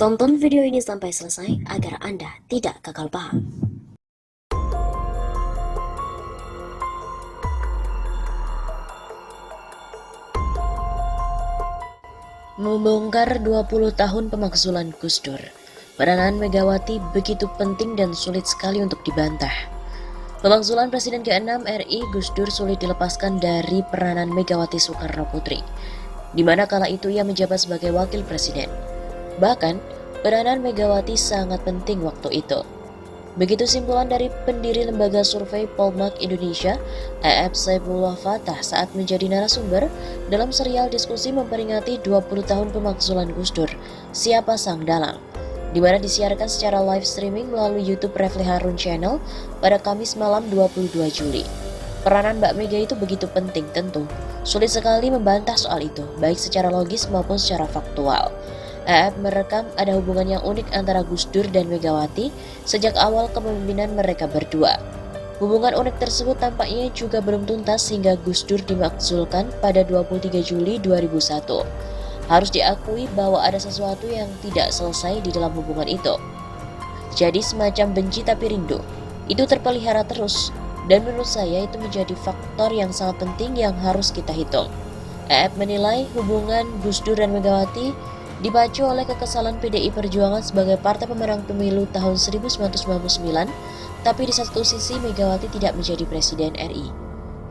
Tonton video ini sampai selesai agar Anda tidak gagal paham. Membongkar 20 tahun pemakzulan Gus Dur, peranan Megawati begitu penting dan sulit sekali untuk dibantah. Pemakzulan Presiden ke-6 RI Gus Dur sulit dilepaskan dari peranan Megawati Soekarno Putri, di mana kala itu ia menjabat sebagai wakil presiden. Bahkan, peranan Megawati sangat penting waktu itu. Begitu simpulan dari pendiri lembaga survei Polmark Indonesia, EF Saifullah Fatah saat menjadi narasumber dalam serial diskusi memperingati 20 tahun pemakzulan Gus Dur, Siapa Sang Dalang, di mana disiarkan secara live streaming melalui YouTube Refli Harun Channel pada Kamis malam 22 Juli. Peranan Mbak Mega itu begitu penting tentu. Sulit sekali membantah soal itu, baik secara logis maupun secara faktual. EF merekam ada hubungan yang unik antara Gus Dur dan Megawati sejak awal kepemimpinan mereka berdua. Hubungan unik tersebut tampaknya juga belum tuntas hingga Gus Dur dimakzulkan pada 23 Juli 2001. Harus diakui bahwa ada sesuatu yang tidak selesai di dalam hubungan itu. Jadi semacam benci tapi rindu, itu terpelihara terus, dan menurut saya itu menjadi faktor yang sangat penting yang harus kita hitung. EF menilai hubungan Gus Dur dan Megawati dipacu oleh kekesalan PDI Perjuangan sebagai partai pemenang pemilu tahun 1999, tapi di satu sisi Megawati tidak menjadi presiden RI.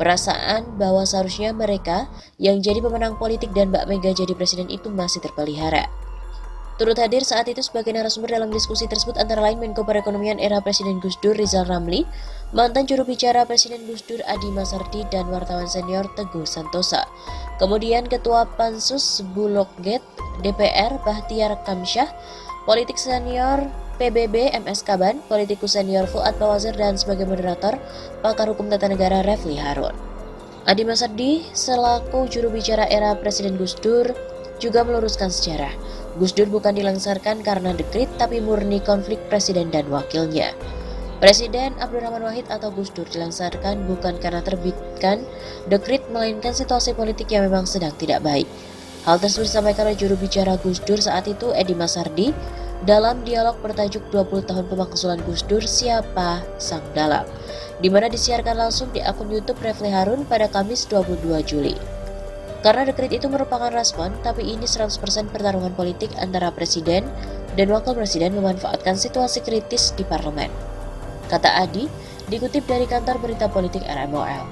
Perasaan bahwa seharusnya mereka yang jadi pemenang politik dan Mbak Mega jadi presiden itu masih terpelihara. Turut hadir saat itu sebagai narasumber dalam diskusi tersebut antara lain Menko Perekonomian era Presiden Gus Dur Rizal Ramli, mantan juru bicara Presiden Gus Dur Adi Masardi, dan wartawan senior Teguh Santosa. Kemudian Ketua Pansus Bulogget DPR Bahtiar Kamsyah, politik senior PBB MS Kaban, politikus senior Fuad Bawazir, dan sebagai moderator pakar hukum tata negara Refli Harun. Adi Masardi selaku juru bicara era Presiden Gus Dur juga meluruskan sejarah. Gus Dur bukan dilangsarkan karena dekrit tapi murni konflik presiden dan wakilnya. Presiden Abdurrahman Wahid atau Gus Dur dilangsarkan bukan karena terbitkan dekrit melainkan situasi politik yang memang sedang tidak baik. Hal tersebut disampaikan oleh juru bicara Gus Dur saat itu Edi Masardi dalam dialog bertajuk 20 tahun pemakzulan Gus Dur Siapa Sang Dalang, di mana disiarkan langsung di akun YouTube Refli Harun pada Kamis 22 Juli. Karena dekrit itu merupakan respon, tapi ini 100% pertarungan politik antara presiden dan wakil presiden memanfaatkan situasi kritis di parlemen, kata Adi, dikutip dari kantor berita politik RMOL.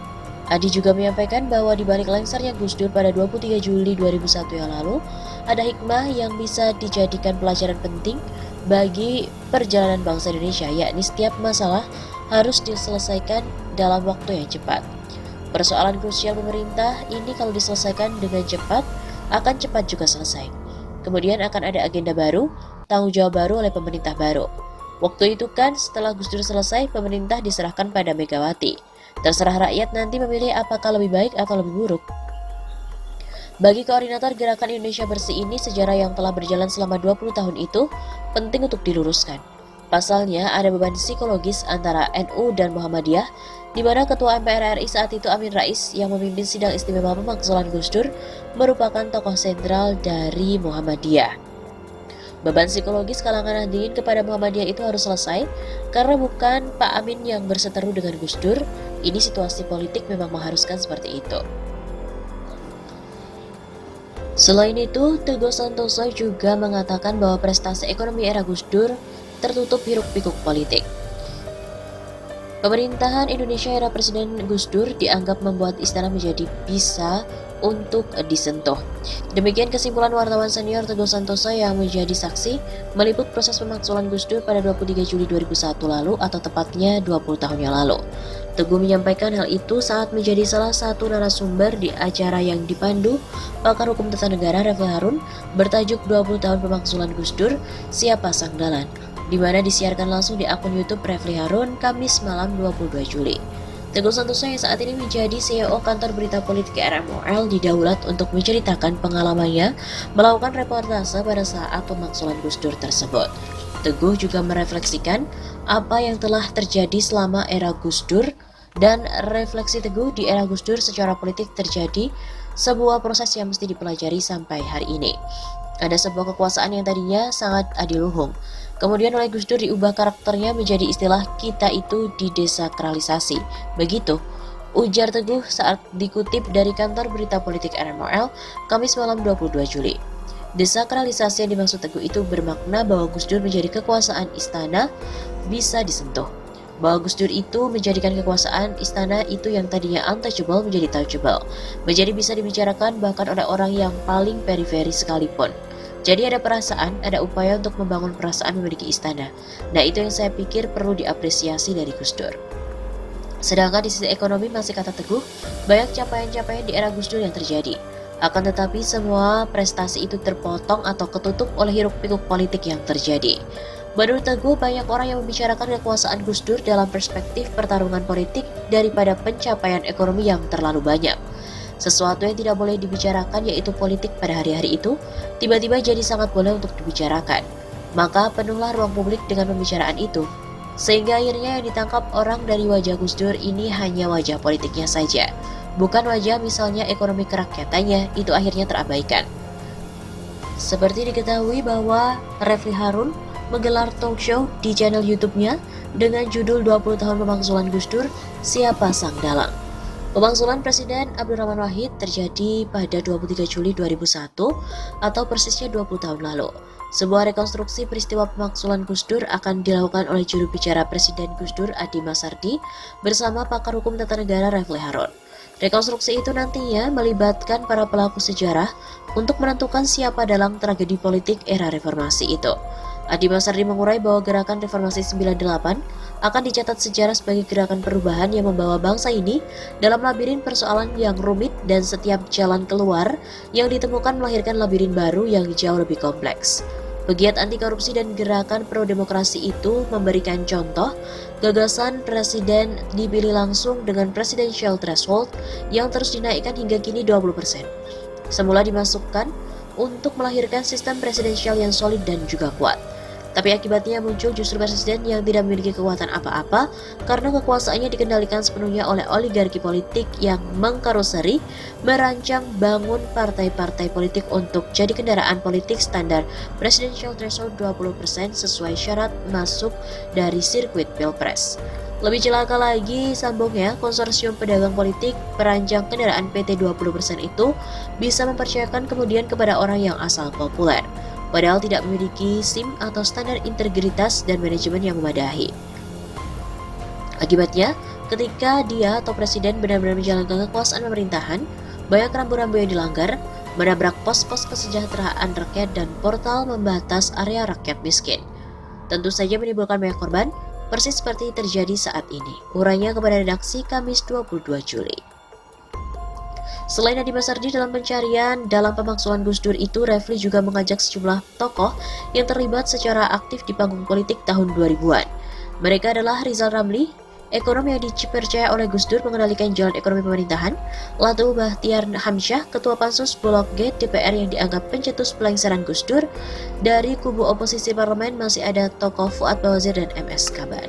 Adi juga menyampaikan bahwa di balik lengsarnya Gus Dur pada 23 Juli 2001 yang lalu, ada hikmah yang bisa dijadikan pelajaran penting bagi perjalanan bangsa Indonesia, yakni setiap masalah harus diselesaikan dalam waktu yang cepat. Persoalan krusial pemerintah ini kalau diselesaikan dengan cepat, akan cepat juga selesai. Kemudian akan ada agenda baru, tanggung jawab baru oleh pemerintah baru. Waktu itu kan setelah Gus Dur selesai, pemerintah diserahkan pada Megawati. Terserah rakyat nanti memilih apakah lebih baik atau lebih buruk. Bagi koordinator Gerakan Indonesia Bersih ini, sejarah yang telah berjalan selama 20 tahun itu penting untuk diluruskan. Pasalnya ada beban psikologis antara NU dan Muhammadiyah, di mana Ketua MPR RI saat itu Amin Rais yang memimpin sidang istimewa pemakzulan Gus Dur merupakan tokoh sentral dari Muhammadiyah. Beban psikologis kalangan Nahdliyin kepada Muhammadiyah itu harus selesai karena bukan Pak Amin yang berseteru dengan Gus Dur. Ini situasi politik memang mengharuskan seperti itu. Selain itu, Teguh Santoso juga mengatakan bahwa prestasi ekonomi era Gus Dur tertutup hiruk-pikuk politik. Pemerintahan Indonesia era Presiden Gus Dur dianggap membuat istana menjadi bisa untuk disentuh. Demikian kesimpulan wartawan senior Teguh Santoso yang menjadi saksi meliput proses pemakzulan Gus Dur pada 23 Juli 2001 lalu atau tepatnya 20 tahun yang lalu. Teguh menyampaikan hal itu saat menjadi salah satu narasumber di acara yang dipandu pakar hukum tata negara Refli Harun bertajuk 20 tahun pemakzulan Gus Dur Siapa Sang Dalang, di mana disiarkan langsung di akun YouTube Refli Harun Kamis malam 22 Juli. Teguh Santoso yang saat ini menjadi CEO kantor berita politik RMOL didaulat untuk menceritakan pengalamannya melakukan reportase pada saat pemakzulan Gus Dur tersebut. Teguh juga merefleksikan apa yang telah terjadi selama era Gus Dur dan refleksi Teguh di era Gus Dur secara politik terjadi sebuah proses yang mesti dipelajari sampai hari ini. Ada sebuah kekuasaan yang tadinya sangat adiluhung. Kemudian oleh Gus Dur diubah karakternya menjadi istilah kita itu didesakralisasi. Begitu ujar Teguh saat dikutip dari kantor berita politik RMOL, Kamis malam 22 Juli. Desakralisasi yang dimaksud Teguh itu bermakna bahwa Gus Dur menjadi kekuasaan istana bisa disentuh. Bahwa Gus Dur itu menjadikan kekuasaan istana itu yang tadinya untouchable menjadi touchable, menjadi bisa dibicarakan bahkan oleh orang yang paling periferi sekalipun. Jadi ada perasaan, ada upaya untuk membangun perasaan memiliki istana. Nah itu yang saya pikir perlu diapresiasi dari Gus Dur. Sedangkan di sisi ekonomi masih kata Teguh, banyak capaian-capaian di era Gus Dur yang terjadi. Akan tetapi semua prestasi itu terpotong atau ketutup oleh hiruk-pikuk politik yang terjadi. Menurut Teguh, banyak orang yang membicarakan kekuasaan Gus Dur dalam perspektif pertarungan politik daripada pencapaian ekonomi yang terlalu banyak. Sesuatu yang tidak boleh dibicarakan yaitu politik pada hari-hari itu, tiba-tiba jadi sangat boleh untuk dibicarakan. Maka penuhlah ruang publik dengan pembicaraan itu. Sehingga akhirnya yang ditangkap orang dari wajah Gus Dur ini hanya wajah politiknya saja. Bukan wajah misalnya ekonomi kerakyatannya, itu akhirnya terabaikan. Seperti diketahui bahwa Refli Harun menggelar talk show di channel YouTube-nya dengan judul 20 tahun pemakzulan Gus Dur, Siapa Sang Dalang. Pemakzulan Presiden Abdurrahman Wahid terjadi pada 23 Juli 2001 atau persisnya 20 tahun lalu. Sebuah rekonstruksi peristiwa pemakzulan Gus Dur akan dilakukan oleh juru bicara Presiden Gus Dur Adi Masardi bersama pakar hukum tata negara Refli Harun. Rekonstruksi itu nantinya melibatkan para pelaku sejarah untuk menentukan siapa dalang tragedi politik era reformasi itu. Adi Masardi mengurai bahwa gerakan reformasi 98 akan dicatat sejarah sebagai gerakan perubahan yang membawa bangsa ini dalam labirin persoalan yang rumit dan setiap jalan keluar yang ditemukan melahirkan labirin baru yang jauh lebih kompleks. Pegiat anti korupsi dan gerakan pro-demokrasi itu memberikan contoh gagasan presiden dipilih langsung dengan presidential threshold yang terus dinaikkan hingga kini 20%. Semula dimasukkan untuk melahirkan sistem presidensial yang solid dan juga kuat. Tapi akibatnya muncul justru presiden yang tidak memiliki kekuatan apa-apa karena kekuasaannya dikendalikan sepenuhnya oleh oligarki politik yang mengkaroseri, merancang bangun partai-partai politik untuk jadi kendaraan politik standar presidential threshold 20% sesuai syarat masuk dari sirkuit Pilpres. Lebih celaka lagi, sambungnya, konsorsium pedagang politik perancang kendaraan PT 20% itu bisa mempercayakan kemudian kepada orang yang asal populer, padahal tidak memiliki SIM atau standar integritas dan manajemen yang memadai. Akibatnya, ketika dia atau presiden benar-benar menjalankan kekuasaan pemerintahan, banyak rambu-rambu yang dilanggar, menabrak pos-pos kesejahteraan rakyat dan portal membatas area rakyat miskin. Tentu saja menimbulkan banyak korban, persis seperti terjadi saat ini. Urainya kepada redaksi Kamis 22 Juli. Selain Adi Masardi dalam pencarian dalam pemakzulan Gus Dur itu, Refli juga mengajak sejumlah tokoh yang terlibat secara aktif di panggung politik tahun 2000-an. Mereka adalah Rizal Ramli, ekonom yang dipercaya oleh Gus Dur mengendalikan jalan ekonomi pemerintahan, Latu Bahtiar Hamsyah, Ketua Pansus Blok G DPR yang dianggap pencetus pelengseran Gus Dur. Dari kubu oposisi parlemen masih ada tokoh Fuad Bawazir dan MS Kaban.